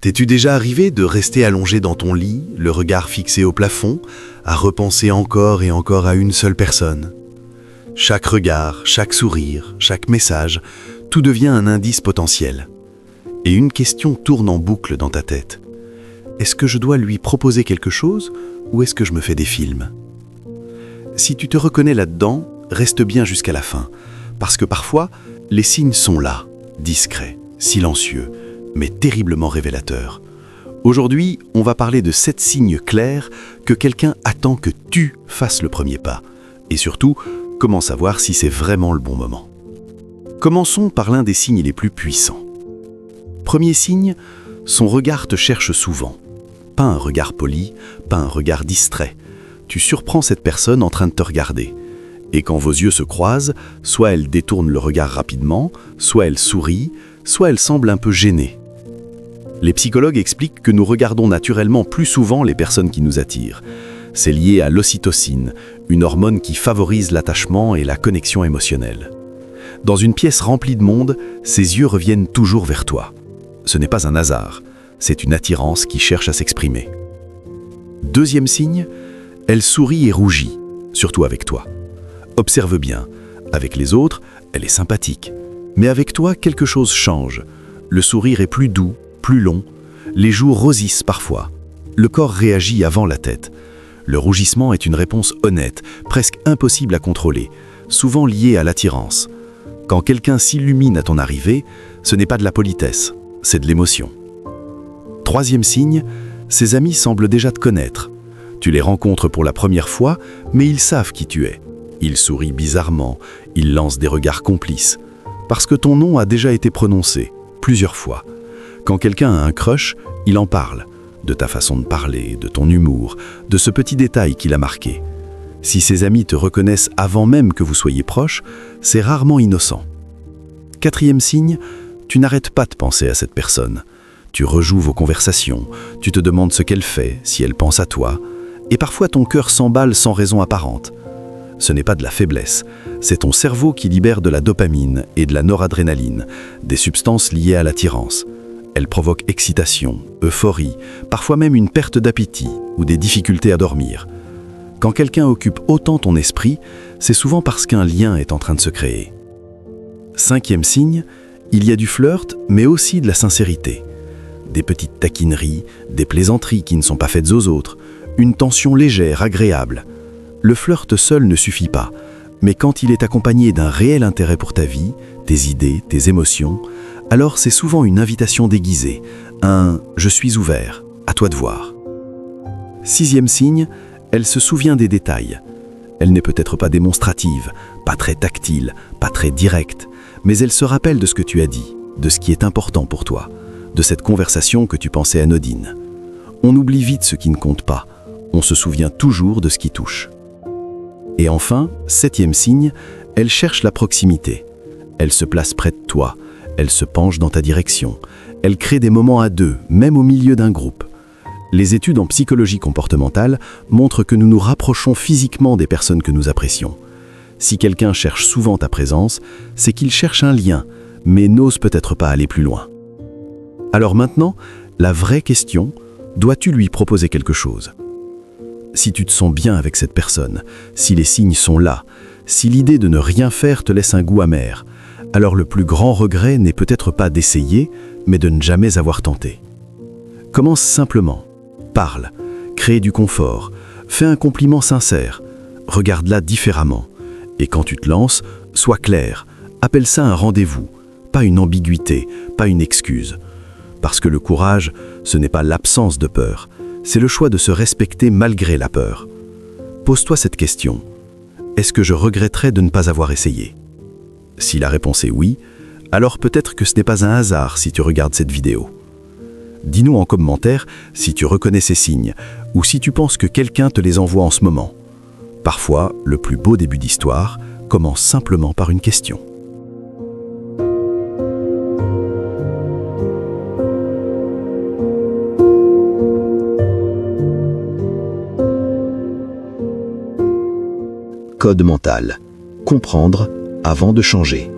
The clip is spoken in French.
T'es-tu déjà arrivé de rester allongé dans ton lit, le regard fixé au plafond, à repenser encore et encore à une seule personne? Chaque regard, chaque sourire, chaque message, tout devient un indice potentiel. Et une question tourne en boucle dans ta tête. Est-ce que je dois lui proposer quelque chose ou est-ce que je me fais des films? Si tu te reconnais là-dedans, reste bien jusqu'à la fin, parce que parfois, les signes sont là, discrets, silencieux, mais terriblement révélateurs. Aujourd'hui, on va parler de 7 signes clairs que quelqu'un attend que tu fasses le premier pas. Et surtout, comment savoir si c'est vraiment le bon moment. Commençons par l'un des signes les plus puissants. Premier signe, son regard te cherche souvent. Pas un regard poli, pas un regard distrait. Tu surprends cette personne en train de te regarder. Et quand vos yeux se croisent, soit elle détourne le regard rapidement, soit elle sourit, soit elle semble un peu gênée. Les psychologues expliquent que nous regardons naturellement plus souvent les personnes qui nous attirent. C'est lié à l'ocytocine, une hormone qui favorise l'attachement et la connexion émotionnelle. Dans une pièce remplie de monde, ses yeux reviennent toujours vers toi. Ce n'est pas un hasard, c'est une attirance qui cherche à s'exprimer. Deuxième signe, elle sourit et rougit, surtout avec toi. Observe bien, avec les autres, elle est sympathique. Mais avec toi, quelque chose change. Le sourire est plus doux, plus long, les joues rosissent parfois. Le corps réagit avant la tête. Le rougissement est une réponse honnête, presque impossible à contrôler, souvent liée à l'attirance. Quand quelqu'un s'illumine à ton arrivée, ce n'est pas de la politesse, c'est de l'émotion. Troisième signe, ses amis semblent déjà te connaître. Tu les rencontres pour la première fois, mais ils savent qui tu es. Ils sourient bizarrement, ils lancent des regards complices. Parce que ton nom a déjà été prononcé, plusieurs fois. Quand quelqu'un a un crush, il en parle. De ta façon de parler, de ton humour, de ce petit détail qui l'a marqué. Si ses amis te reconnaissent avant même que vous soyez proches, c'est rarement innocent. Quatrième signe, tu n'arrêtes pas de penser à cette personne. Tu rejoues vos conversations, tu te demandes ce qu'elle fait, si elle pense à toi, et parfois ton cœur s'emballe sans raison apparente. Ce n'est pas de la faiblesse, c'est ton cerveau qui libère de la dopamine et de la noradrénaline, des substances liées à l'attirance. Elles provoquent excitation, euphorie, parfois même une perte d'appétit ou des difficultés à dormir. Quand quelqu'un occupe autant ton esprit, c'est souvent parce qu'un lien est en train de se créer. Cinquième signe, il y a du flirt, mais aussi de la sincérité. Des petites taquineries, des plaisanteries qui ne sont pas faites aux autres, une tension légère, agréable. Le flirt seul ne suffit pas, mais quand il est accompagné d'un réel intérêt pour ta vie, tes idées, tes émotions, alors c'est souvent une invitation déguisée, un « je suis ouvert, à toi de voir ». Sixième signe, elle se souvient des détails. Elle n'est peut-être pas démonstrative, pas très tactile, pas très directe, mais elle se rappelle de ce que tu as dit, de ce qui est important pour toi, de cette conversation que tu pensais anodine. On oublie vite ce qui ne compte pas, on se souvient toujours de ce qui touche. Et enfin, septième signe, elle cherche la proximité. Elle se place près de toi, elle se penche dans ta direction, elle crée des moments à deux, même au milieu d'un groupe. Les études en psychologie comportementale montrent que nous nous rapprochons physiquement des personnes que nous apprécions. Si quelqu'un cherche souvent ta présence, c'est qu'il cherche un lien, mais n'ose peut-être pas aller plus loin. Alors maintenant, la vraie question, dois-tu lui proposer quelque chose ? Si tu te sens bien avec cette personne, si les signes sont là, si l'idée de ne rien faire te laisse un goût amer, alors le plus grand regret n'est peut-être pas d'essayer, mais de ne jamais avoir tenté. Commence simplement. Parle, crée du confort, fais un compliment sincère, regarde-la différemment. Et quand tu te lances, sois clair, appelle ça un rendez-vous, pas une ambiguïté, pas une excuse. Parce que le courage, ce n'est pas l'absence de peur, c'est le choix de se respecter malgré la peur. Pose-toi cette question. Est-ce que je regretterais de ne pas avoir essayé ? Si la réponse est oui, alors peut-être que ce n'est pas un hasard si tu regardes cette vidéo. Dis-nous en commentaire si tu reconnais ces signes ou si tu penses que quelqu'un te les envoie en ce moment. Parfois, le plus beau début d'histoire commence simplement par une question. Code mental. Comprendre avant de changer.